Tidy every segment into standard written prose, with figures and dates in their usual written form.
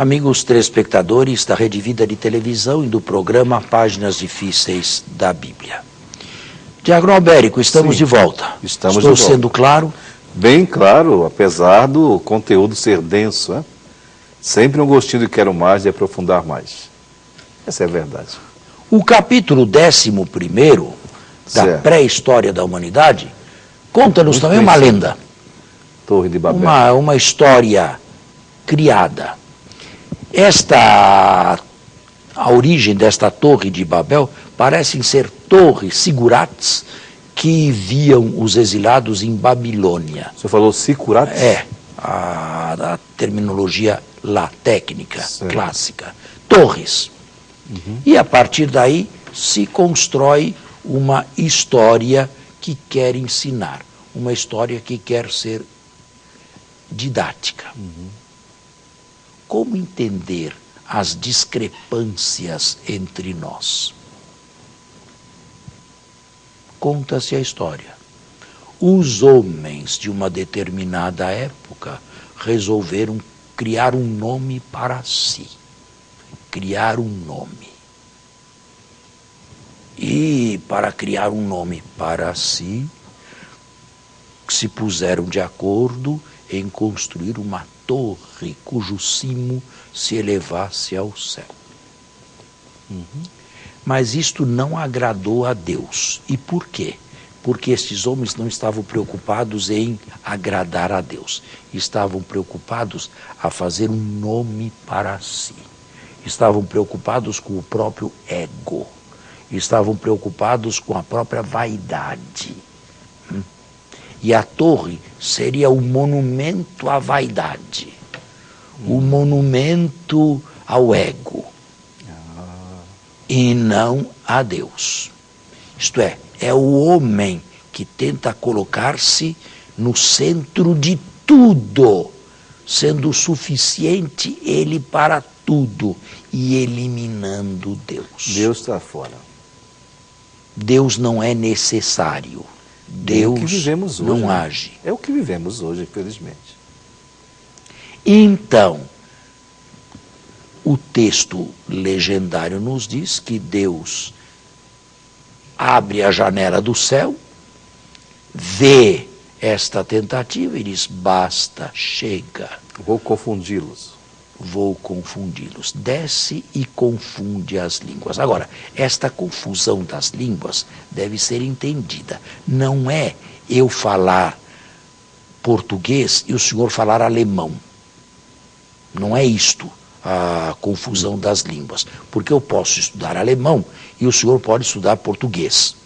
Amigos telespectadores da Rede Vida de Televisão e do programa Páginas Difíceis da Bíblia. Diácono Albérico, estamos de volta. Estamos Estou de volta. sendo claro? Bem claro, apesar do conteúdo ser denso, né? Sempre um gostinho de quero mais, de aprofundar mais. Essa é a verdade. O capítulo 11º da Certo. pré-história da humanidade conta-nos Muito também uma conhecido. lenda, Torre de Babel. uma história criada. A origem desta Torre de Babel parecem ser torres sigurates que viam os exilados em Babilônia. O senhor falou Sicurates? É, a terminologia lá, técnica, Certo. clássica. Torres. E a partir daí se constrói uma história que quer ensinar, uma história que quer ser didática. Como entender as discrepâncias entre nós? Conta-se a história. Os homens de uma determinada época resolveram criar um nome para si. Criar um nome. E para criar um nome para si, se puseram de acordo em construir uma torre cujo cimo se elevasse ao céu. Mas isto não agradou a Deus. E por quê? Porque estes homens não estavam preocupados em agradar a Deus. Estavam preocupados a fazer um nome para si. Estavam preocupados com o próprio ego. Estavam preocupados com a própria vaidade. E a torre seria o monumento à vaidade. O monumento ao ego. E não a Deus. Isto é o homem que tenta colocar-se no centro de tudo, sendo suficiente ele para tudo e eliminando Deus. Deus está fora. Deus não é necessário. Deus É o que vivemos hoje, não né? age. É o que vivemos hoje, infelizmente. Então, o texto legendário nos diz que Deus abre a janela do céu, vê esta tentativa e diz: basta, chega, Vou confundi-los. vou confundi-los. Desce e confunde as línguas. Agora, esta confusão das línguas deve ser entendida. Não é eu falar português e o senhor falar alemão. Não é isto a confusão das línguas. Porque eu posso estudar alemão e o senhor pode estudar português.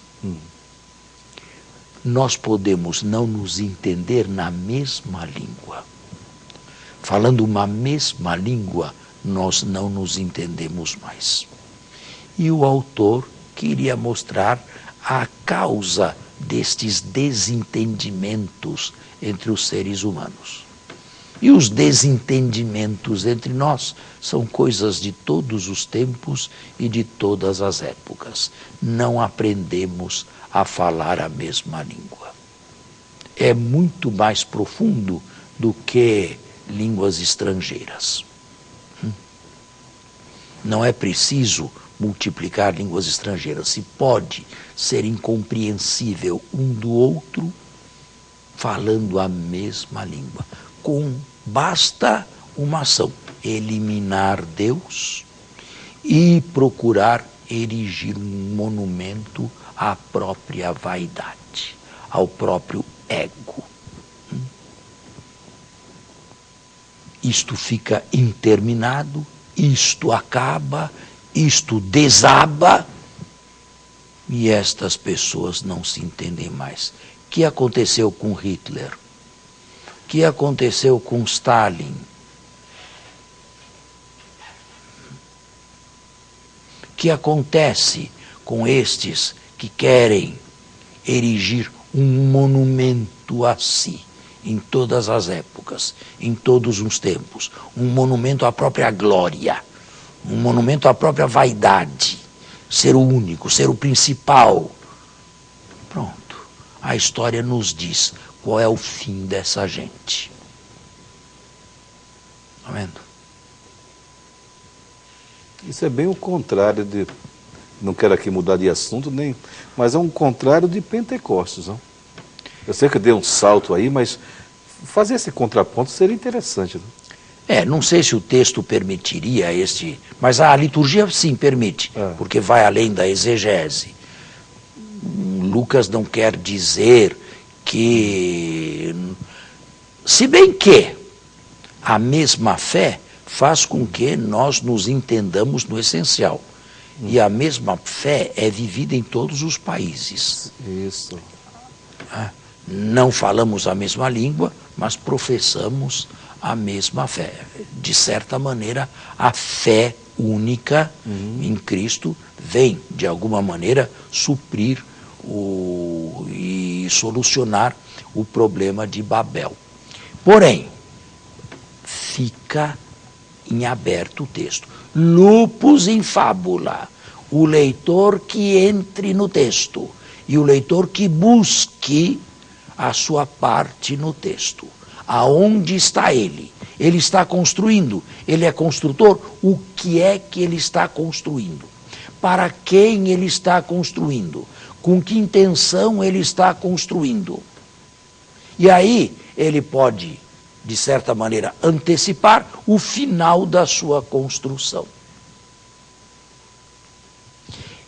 Nós podemos não nos entender na mesma língua. Falando uma mesma língua, nós não nos entendemos mais. E o autor queria mostrar a causa destes desentendimentos entre os seres humanos. E os desentendimentos entre nós são coisas de todos os tempos e de todas as épocas. Não aprendemos a falar a mesma língua. É muito mais profundo do que línguas estrangeiras. Não é preciso multiplicar línguas estrangeiras. Se pode ser incompreensível um do outro falando a mesma língua. Basta uma ação: eliminar Deus e procurar erigir um monumento à própria vaidade, ao próprio ego. Isto fica interminado, isto acaba, isto desaba, e estas pessoas não se entendem mais. O que aconteceu com Hitler? O que aconteceu com Stalin? O que acontece com estes que querem erigir um monumento a si? Em todas as épocas, em todos os tempos. Um monumento à própria glória, um monumento à própria vaidade. Ser o único, ser o principal. Pronto. A história nos diz qual é o fim dessa gente. Está vendo? Isso é bem o contrário de... Não quero aqui mudar de assunto, mas é um contrário de Pentecostes, não? Eu sei que eu dei um salto aí, mas fazer esse contraponto seria interessante, não? Não sei se o texto permitiria este, mas a liturgia sim permite, porque vai além da exegese. Lucas não quer dizer que... Se bem que a mesma fé faz com que nós nos entendamos no essencial. E a mesma fé é vivida em todos os países. Isso. Não falamos a mesma língua, mas professamos a mesma fé. De certa maneira, a fé única em Cristo vem, de alguma maneira, suprir e solucionar o problema de Babel. Porém, fica em aberto o texto. Lupus in fábula. O leitor que entre no texto e o leitor que busque a sua parte no texto. Aonde está ele? Ele está construindo, ele é construtor. O que é que ele está construindo? Para quem ele está construindo? Com que intenção ele está construindo? E aí ele pode, de certa maneira, antecipar o final da sua construção.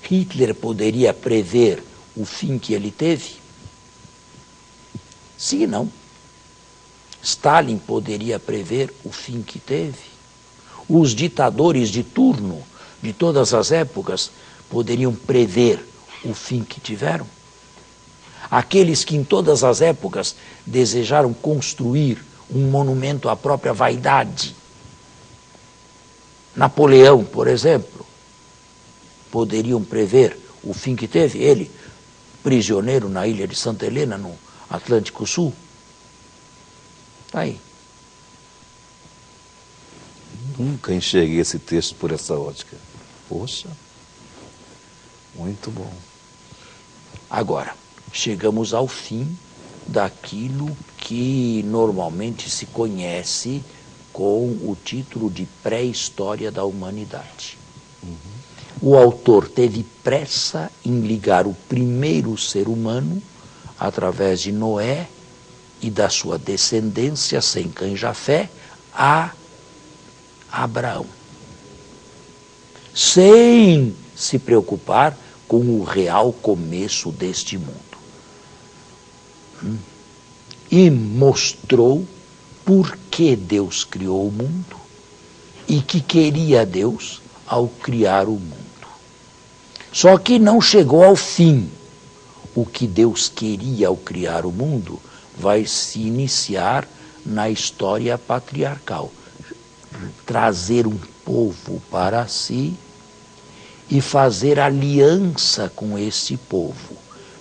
Hitler poderia prever o fim que ele teve? Sim e não. Stalin poderia prever o fim que teve? Os ditadores de turno, de todas as épocas, poderiam prever o fim que tiveram? Aqueles que em todas as épocas desejaram construir um monumento à própria vaidade. Napoleão, por exemplo, poderiam prever o fim que teve? Ele, prisioneiro na ilha de Santa Helena, no Atlântico Sul. Está aí. Nunca enxerguei esse texto por essa ótica. Poxa, muito bom. Agora, chegamos ao fim daquilo que normalmente se conhece com o título de pré-história da humanidade. O autor teve pressa em ligar o primeiro ser humano, através de Noé e da sua descendência, sem Cã e Jafé, a Abraão. Sem se preocupar com o real começo deste mundo. E mostrou por que Deus criou o mundo e que queria Deus ao criar o mundo. Só que não chegou ao fim. O que Deus queria ao criar o mundo vai se iniciar na história patriarcal. Trazer um povo para si e fazer aliança com este povo,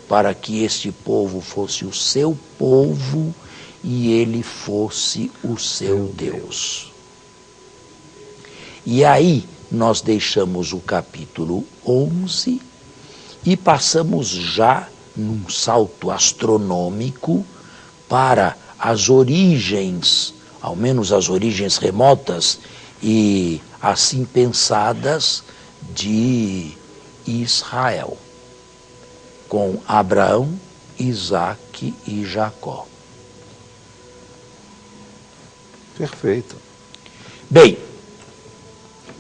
para que este povo fosse o seu povo e ele fosse o seu Deus. E aí nós deixamos o capítulo 11 e passamos já num salto astronômico para as origens, ao menos as origens remotas e assim pensadas, de Israel, com Abraão, Isaque e Jacó. Perfeito. Bem,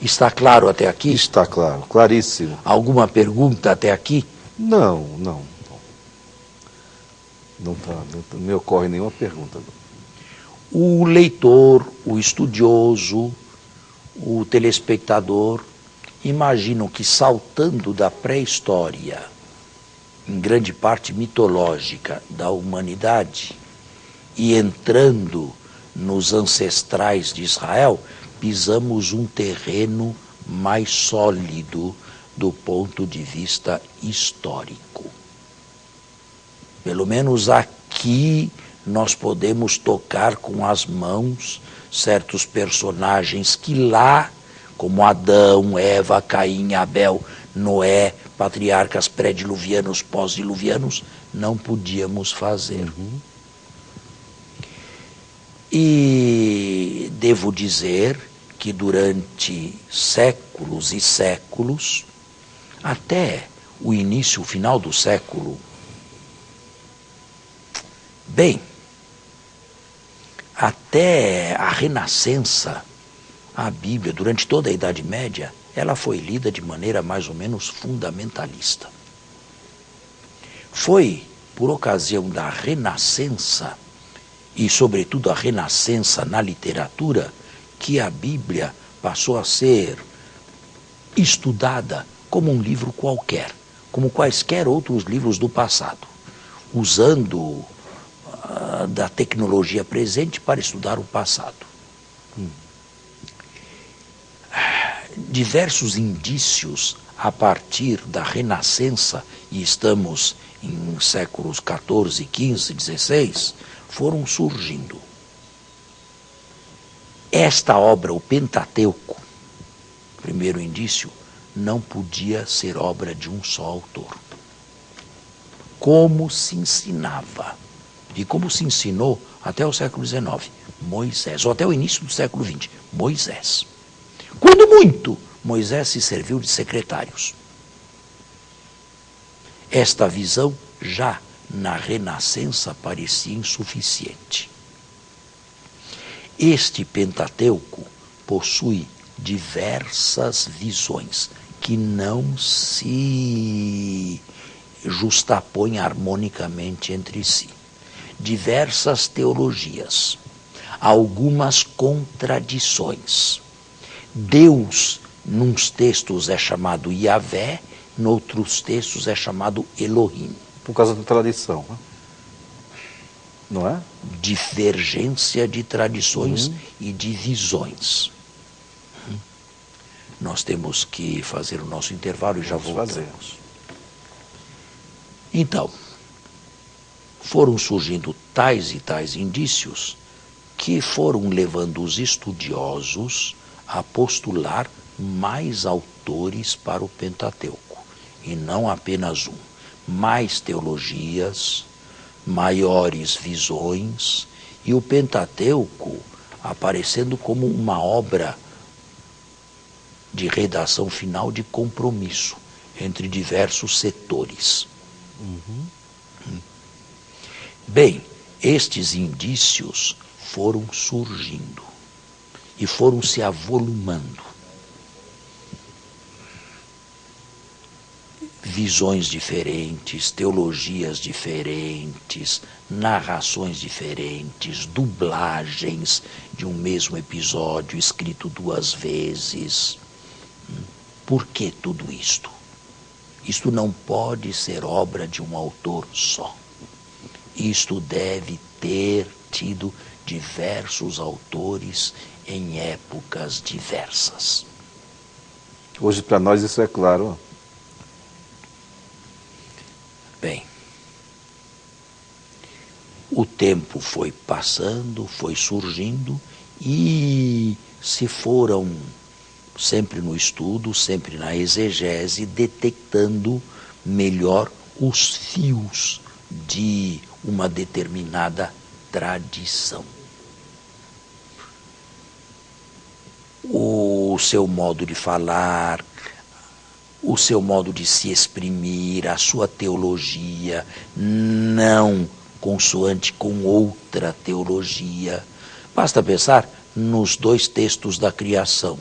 está claro até aqui? Está claro, claríssimo. Alguma pergunta até aqui? Não me ocorre nenhuma pergunta. O leitor, o estudioso, o telespectador imaginam que, saltando da pré-história, em grande parte mitológica, da humanidade, e entrando nos ancestrais de Israel, pisamos um terreno mais sólido do ponto de vista histórico. Pelo menos aqui nós podemos tocar com as mãos certos personagens que lá, como Adão, Eva, Caim, Abel, Noé, patriarcas pré-diluvianos, pós-diluvianos, não podíamos fazer. E devo dizer que durante séculos e séculos, até o início, o final do século, bem, até a Renascença, a Bíblia, durante toda a Idade Média, ela foi lida de maneira mais ou menos fundamentalista. Foi por ocasião da Renascença, e sobretudo a Renascença na literatura, que a Bíblia passou a ser estudada como um livro qualquer, como quaisquer outros livros do passado, usando da tecnologia presente para estudar o passado. Diversos indícios a partir da Renascença, e estamos em séculos XIV, XV, XVI, foram surgindo. Esta obra, o Pentateuco, primeiro indício, não podia ser obra de um só autor. Como se ensinava, e como se ensinou até o século XIX, Moisés, ou até o início do século XX, Moisés. Quando muito, Moisés se serviu de secretários. Esta visão já na Renascença parecia insuficiente. Este Pentateuco possui diversas visões que não se justapõem harmonicamente entre si. Diversas teologias, algumas contradições. Deus, nos textos, é chamado Yahvé, noutros textos é chamado Elohim. Por causa da tradição, né? Não é? Divergência de tradições e de visões. Nós temos que fazer o nosso intervalo e já voltamos. Então, foram surgindo tais e tais indícios que foram levando os estudiosos a postular mais autores para o Pentateuco, e não apenas um. Mais teologias, maiores visões, e o Pentateuco aparecendo como uma obra de redação final de compromisso entre diversos setores. Bem, estes indícios foram surgindo e foram se avolumando. Visões diferentes, teologias diferentes, narrações diferentes, dublagens de um mesmo episódio escrito duas vezes. Por que tudo isto? Isto não pode ser obra de um autor só. Isto deve ter tido diversos autores em épocas diversas. Hoje, para nós, isso é claro. Bem, o tempo foi passando, foi surgindo e se foram sempre no estudo, sempre na exegese, detectando melhor os fios de uma determinada tradição. O seu modo de falar, o seu modo de se exprimir, a sua teologia, não consoante com outra teologia. Basta pensar nos dois textos da criação,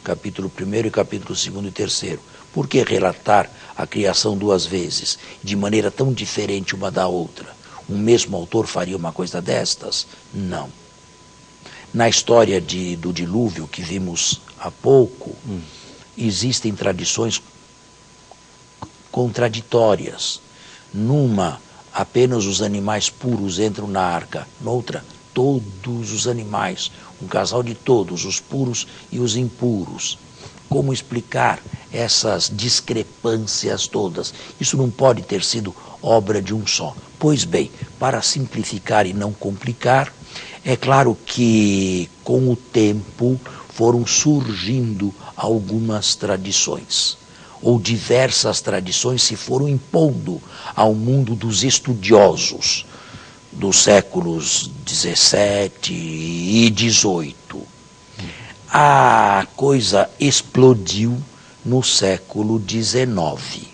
capítulo 1 e capítulo 2 e 3. Por que relatar a criação duas vezes, de maneira tão diferente uma da outra? Um mesmo autor faria uma coisa destas? Não. Na história do dilúvio que vimos há pouco, existem tradições contraditórias. Numa, apenas os animais puros entram na arca. Noutra, todos os animais. Um casal de todos, os puros e os impuros. Como explicar essas discrepâncias todas? Isso não pode ter sido obra de um só. Pois bem, para simplificar e não complicar, é claro que com o tempo foram surgindo algumas tradições, ou diversas tradições se foram impondo ao mundo dos estudiosos dos séculos XVII e XVIII. A coisa explodiu no século XIX,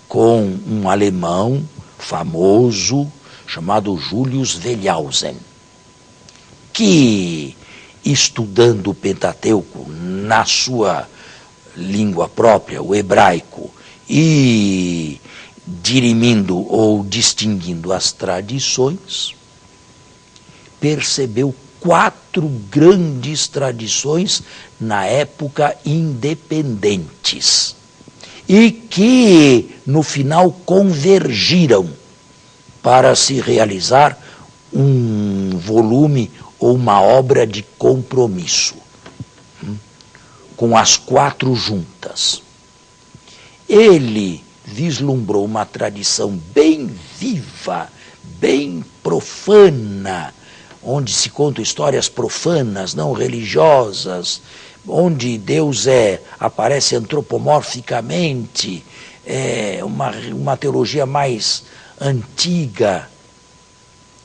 com um alemão famoso chamado Julius Wellhausen, que, estudando o Pentateuco na sua língua própria, o hebraico, e dirimindo ou distinguindo as tradições, percebeu 4 grandes tradições na época independentes e que no final convergiram para se realizar um volume ou uma obra de compromisso, com as 4 juntas. Ele vislumbrou uma tradição bem viva, bem profana, onde se contam histórias profanas, não religiosas, onde Deus aparece antropomorficamente, uma teologia mais antiga.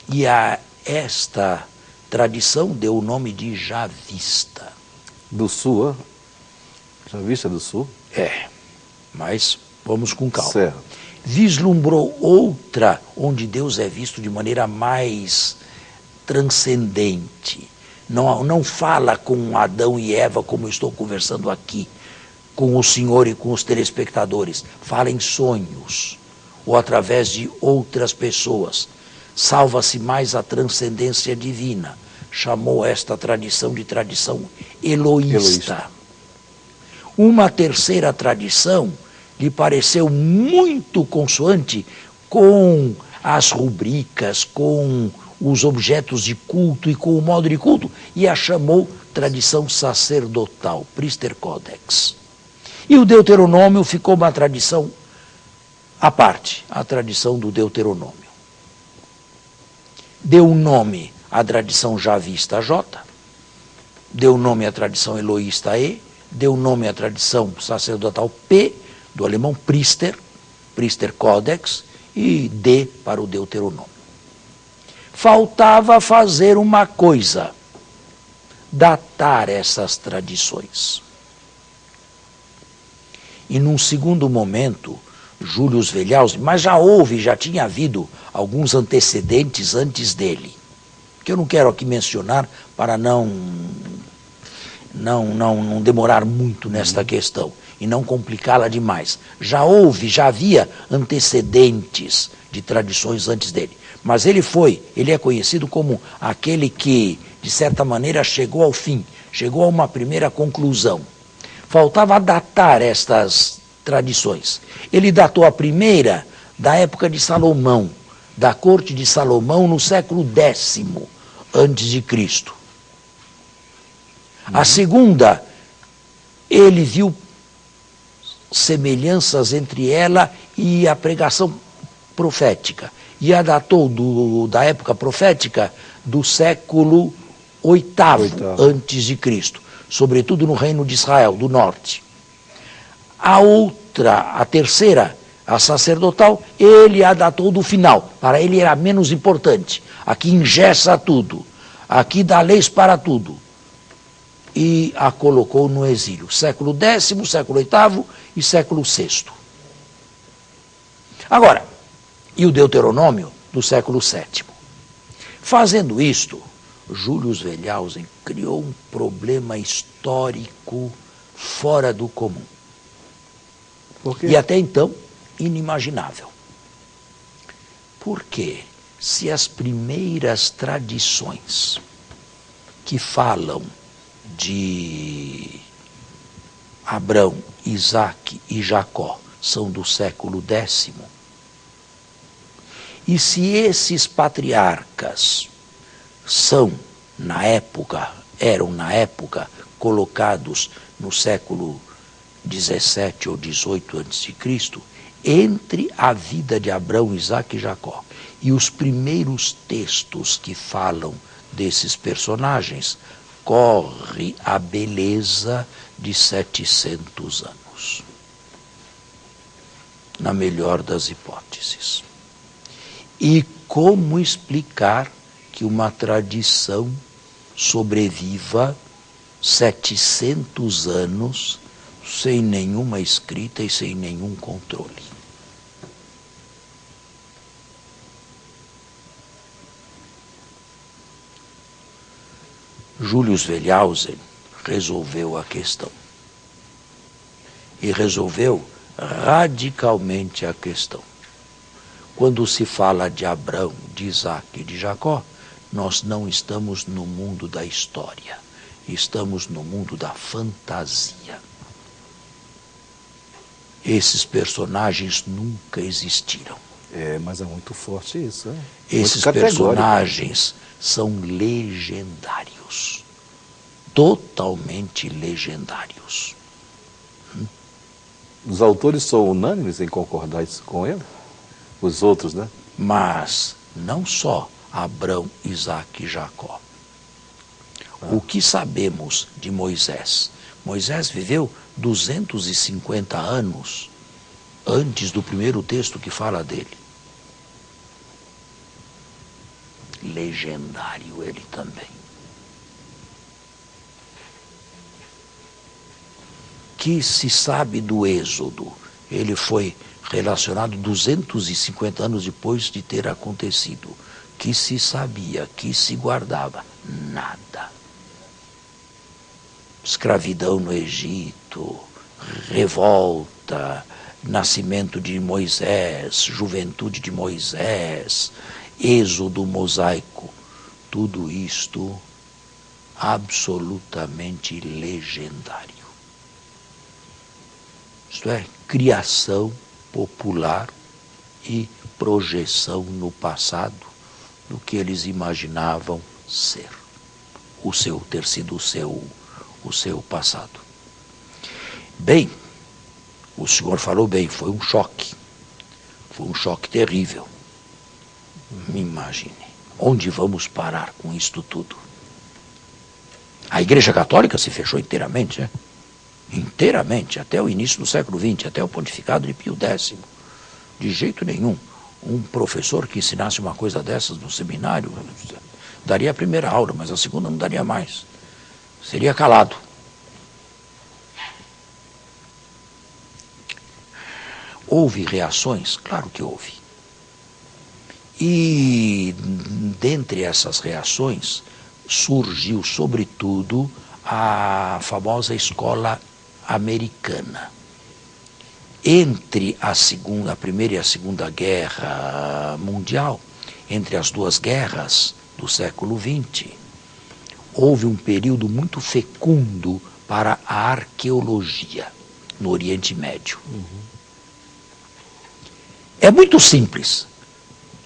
E a esta tradição deu o nome de Javista. Do Sul, hein? Javista do Sul? Mas vamos com calma. Certo. Vislumbrou outra onde Deus é visto de maneira mais transcendente. Não fala com Adão e Eva como eu estou conversando aqui, com o Senhor e com os telespectadores. Fala em sonhos ou através de outras pessoas. Salva-se mais a transcendência divina. Chamou esta tradição de tradição eloísta. Uma terceira tradição lhe pareceu muito consoante com as rubricas, com os objetos de culto e com o modo de culto, e a chamou tradição sacerdotal, Priester Codex. E o Deuteronômio ficou uma tradição à parte, a tradição do Deuteronômio. Deu nome à tradição javista J, deu nome à tradição eloísta E, deu nome à tradição sacerdotal P, do alemão Priester, Priester Codex, e D para o Deuteronômio. Faltava fazer uma coisa, datar essas tradições. E num segundo momento, Julius Wellhausen, mas já tinha havido alguns antecedentes antes dele, que eu não quero aqui mencionar para não demorar muito nesta questão e não complicá-la demais. Já havia antecedentes de tradições antes dele, mas ele é conhecido como aquele que, de certa maneira, chegou ao fim, chegou a uma primeira conclusão. Faltava datar estas tradições. Ele datou a primeira da época de Salomão, da corte de Salomão, no século X antes de Cristo. A segunda, ele viu semelhanças entre ela e a pregação profética, e a datou da época profética do século VIII antes de Cristo, sobretudo no reino de Israel, do norte. A terceira, a sacerdotal, ele a datou do final. Para ele era menos importante. Aqui engessa tudo. Aqui dá leis para tudo. E a colocou no exílio. Século X, século VIII e século VI. Agora, e o Deuteronômio do século VII. Fazendo isto, Julius Wellhausen criou um problema histórico fora do comum. Por quê? E até então, inimaginável. Porque se as primeiras tradições que falam de Abrão, Isaque e Jacó são do século X, e se esses patriarcas eram na época colocados no século 17 ou 18 a.C., entre a vida de Abrão, Isaque e Jacó e os primeiros textos que falam desses personagens, corre a beleza de 700 anos. Na melhor das hipóteses. E como explicar que uma tradição sobreviva 700 anos sem nenhuma escrita e sem nenhum controle. Julius Wellhausen resolveu a questão. E resolveu radicalmente a questão. Quando se fala de Abraão, de Isaac e de Jacó, nós não estamos no mundo da história, estamos no mundo da fantasia. Esses personagens nunca existiram. Mas é muito forte isso, né? Esses personagens são legendários, totalmente legendários. Os autores são unânimes em concordar com ele? Os outros, né? Mas não só Abraão, Isaac e Jacó. O que sabemos de Moisés? Moisés viveu 250 anos antes do primeiro texto que fala dele. Legendário ele também. Que se sabe do Êxodo? Ele foi relacionado 250 anos depois de ter acontecido. Que se sabia, que se guardava? Nada. Escravidão no Egito, revolta, nascimento de Moisés, juventude de Moisés, êxodo mosaico, tudo isto absolutamente legendário. Isto é, criação popular e projeção no passado do que eles imaginavam ser, ter sido o seu passado. Bem, o senhor falou bem, foi um choque terrível. Me imagine, onde vamos parar com isto tudo? A Igreja Católica se fechou inteiramente, né? Inteiramente, até o início do século XX, até o pontificado de Pio X. De jeito nenhum. Um professor que ensinasse uma coisa dessas no seminário daria a primeira aula, mas a segunda não daria mais. Seria calado. Houve reações? Claro que houve. E dentre essas reações surgiu, sobretudo, a famosa escola americana. Entre a Primeira e a Segunda Guerra Mundial, entre as duas guerras do século XX, houve um período muito fecundo para a arqueologia no Oriente Médio. É muito simples.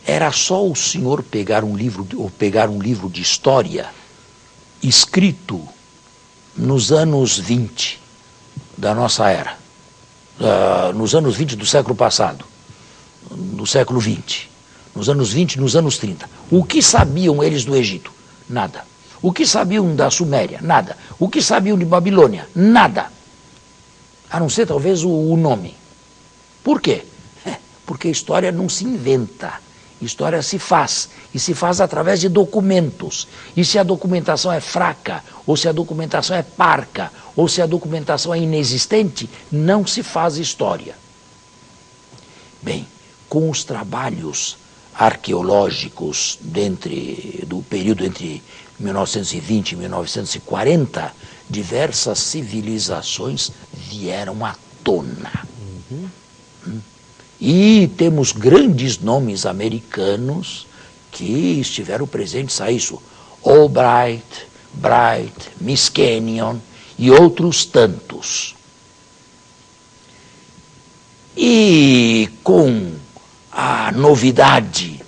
Era só o senhor pegar um livro de história escrito nos anos 20 da nossa era, nos anos 20 do século passado, no século 20, nos anos 20, nos anos 30. O que sabiam eles do Egito? Nada. O que sabiam da Suméria? Nada. O que sabiam de Babilônia? Nada. A não ser talvez o nome. Por quê? Porque a história não se inventa. História se faz, e se faz através de documentos. E se a documentação é fraca, ou se a documentação é parca, ou se a documentação é inexistente, não se faz história. Bem, com os trabalhos arqueológicos do período entre 1920 e 1940, diversas civilizações vieram à tona. E temos grandes nomes americanos que estiveram presentes a isso. Albright, Bright, Miss Kenyon e outros tantos. E com a novidade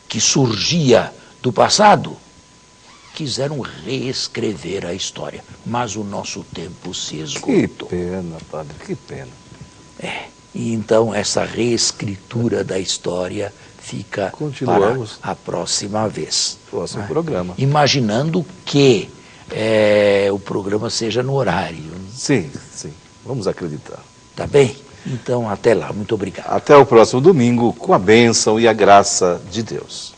que surgia do passado, quiseram reescrever a história. Mas o nosso tempo se esgotou. Que pena, padre, que pena. E então essa reescritura da história fica para a próxima vez. Próximo programa. Imaginando que o programa seja no horário. Sim, sim. Vamos acreditar. Tá bem? Então, até lá. Muito obrigado. Até o próximo domingo, com a bênção e a graça de Deus.